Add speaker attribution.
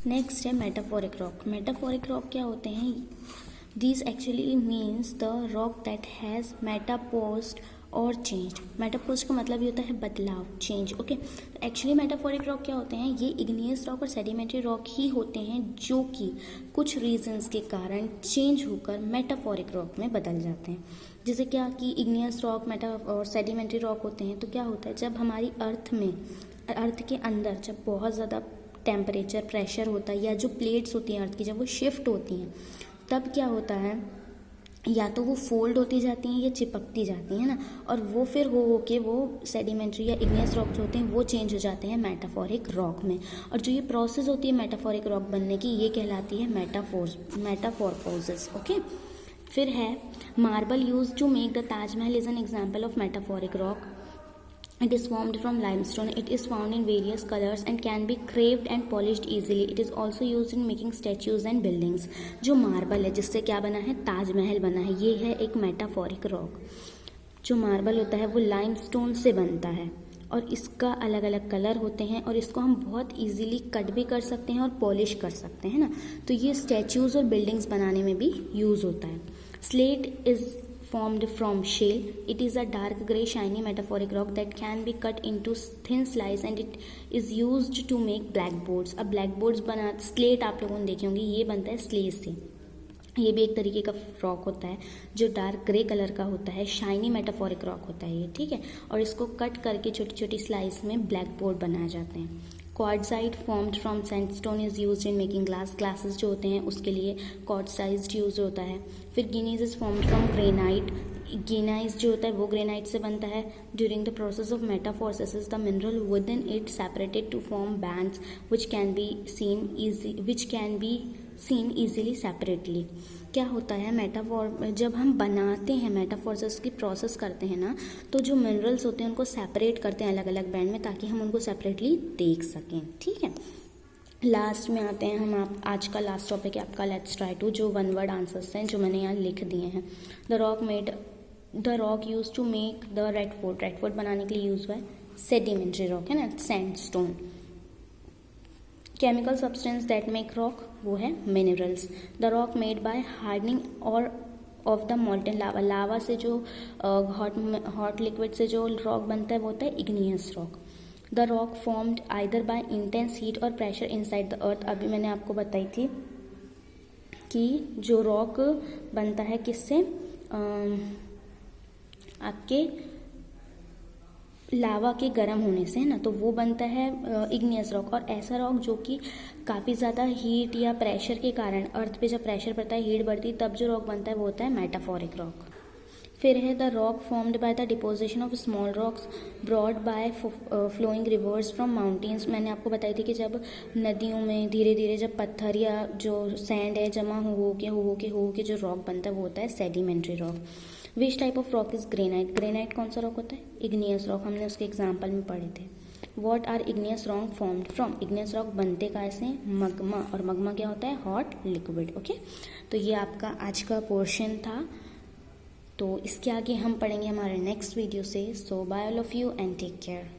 Speaker 1: Next है metaphoric rock. Metaphoric rock क्या होते हैं? These actually means the rock that has metamorphosed और चेंज। मेटापोज का मतलब ये होता है बदलाव, change. Okay, actually metaphoric rock क्या होते हैं? ये इग्नियस रॉक और सेडिमेंट्री रॉक ही होते हैं जो कि कुछ रीजंस के कारण चेंज होकर मेटाफोरिक रॉक में बदल जाते हैं। जैसे क्या कि इग्नियस रॉक मेटा और सेडिमेंट्री रॉक होते हैं तो क्या होता है, जब हमारी अर्थ के अंदर जब बहुत ज़्यादा टेम्परेचर प्रेशर होता है या जो प्लेट्स होती हैं अर्थ की जब वो शिफ्ट होती हैं तब क्या होता है, या तो वो फोल्ड होती जाती हैं या चिपकती जाती हैं ना, और वो फिर हो के वो सेडिमेंट्री या इग्नियस रॉक जो होते हैं वो चेंज हो जाते हैं मेटाफोरिक रॉक में। और जो ये प्रोसेस होती है मेटाफोरिक रॉक बनने की ये कहलाती है मेटाफोरपोसिस। ओके, फिर है marble use to make the Taj Mahal is an example of metamorphic rock. It is formed from limestone. It is found in various colors and can be carved and polished easily. It is also used in making statues and buildings. जो marble है जिससे क्या बना है, ताजमहल बना है, ये है एक मेटाफोरिक रॉक। जो मार्बल होता है वो लाइमस्टोन से बनता है और इसका अलग अलग कलर होते हैं और इसको हम बहुत इजीली कट भी कर सकते हैं और पॉलिश कर सकते हैं ना, तो ये स्टैचूज़ और बिल्डिंग्स बनाने में भी यूज़ होता है। Slate is formed from shale. It is a dark grey shiny metamorphic rock that can be cut into thin slice and it is used to make blackboards. अब blackboards बना slate आप लोगों ने देखे होंगे, ये बनता है स्लेट से। ये भी एक तरीके का रॉक होता है जो डार्क ग्रे कलर का होता है, शाइनी मेटाफोरिक रॉक होता है ये, ठीक है। और इसको कट करके छोटी छोटी स्लाइस में ब्लैक बोर्ड बनाए जाते हैं। Quartzite formed from sandstone is used in making glasses जो होते हैं उसके लिए क्वार्ट्जाइट यूज होता है। फिर gneiss is formed from granite. Gneiss जो होता है वो ग्रेनाइट से बनता है। During the process of metamorphosis the mineral within it separated to form bands which can be seen easily separately. क्या होता है मेटाफोर, जब हम बनाते हैं मेटाफोर्सिस की प्रोसेस करते हैं ना, तो जो मिनरल्स होते हैं उनको सेपरेट करते हैं अलग अलग बैंड में ताकि हम उनको सेपरेटली देख सकें, ठीक है। लास्ट में आते हैं हम, आप आज का लास्ट टॉपिक है आपका लेट्स ट्राई टू, जो वन वर्ड आंसर्स हैं जो मैंने यहाँ लिख दिए हैं। The rock use to make the Red Fort बनाने के लिए यूज हुआ है सेडिमेंट्री रॉक, है ना, sandstone. Chemical substance that make rock वो है minerals. The rock made by hardening और ऑफ द मोल्टन लावा से जो हॉट लिक्विड से जो रॉक बनता है वो होता है igneous rock. The rock formed either bye intense heat और प्रेशर इनसाइड द अर्थ। अभी मैंने आपको बताई थी कि जो रॉक बनता है किससे, आपके लावा के गर्म होने से, है ना, तो वो बनता है इग्नियस रॉक। और ऐसा रॉक जो कि काफ़ी ज़्यादा हीट या प्रेशर के कारण, अर्थ पे जब प्रेशर पड़ता है, हीट बढ़ती है, तब जो रॉक बनता है वो होता है मेटाफोरिक रॉक। फिर है the rock formed by the deposition of small rocks brought by flowing rivers from mountains. मैंने आपको बताई थी कि जब नदियों में धीरे धीरे जब पत्थर या जो सैंड है जमा हो के जो रॉक बनता है वो होता है sedimentary rock. Which type of rock is granite? Granite कौन सा रॉक होता है? इग्नियस रॉक, हमने उसके एग्जाम्पल में पढ़े थे। What are igneous rock formed from? Igneous rock बनते कैसे? मगमा, और मगमा क्या होता है? Hot liquid. ओके, तो ये आपका आज का पोर्शन था, तो इसके आगे हम पढ़ेंगे हमारे नेक्स्ट वीडियो से। So bye all of you and take care.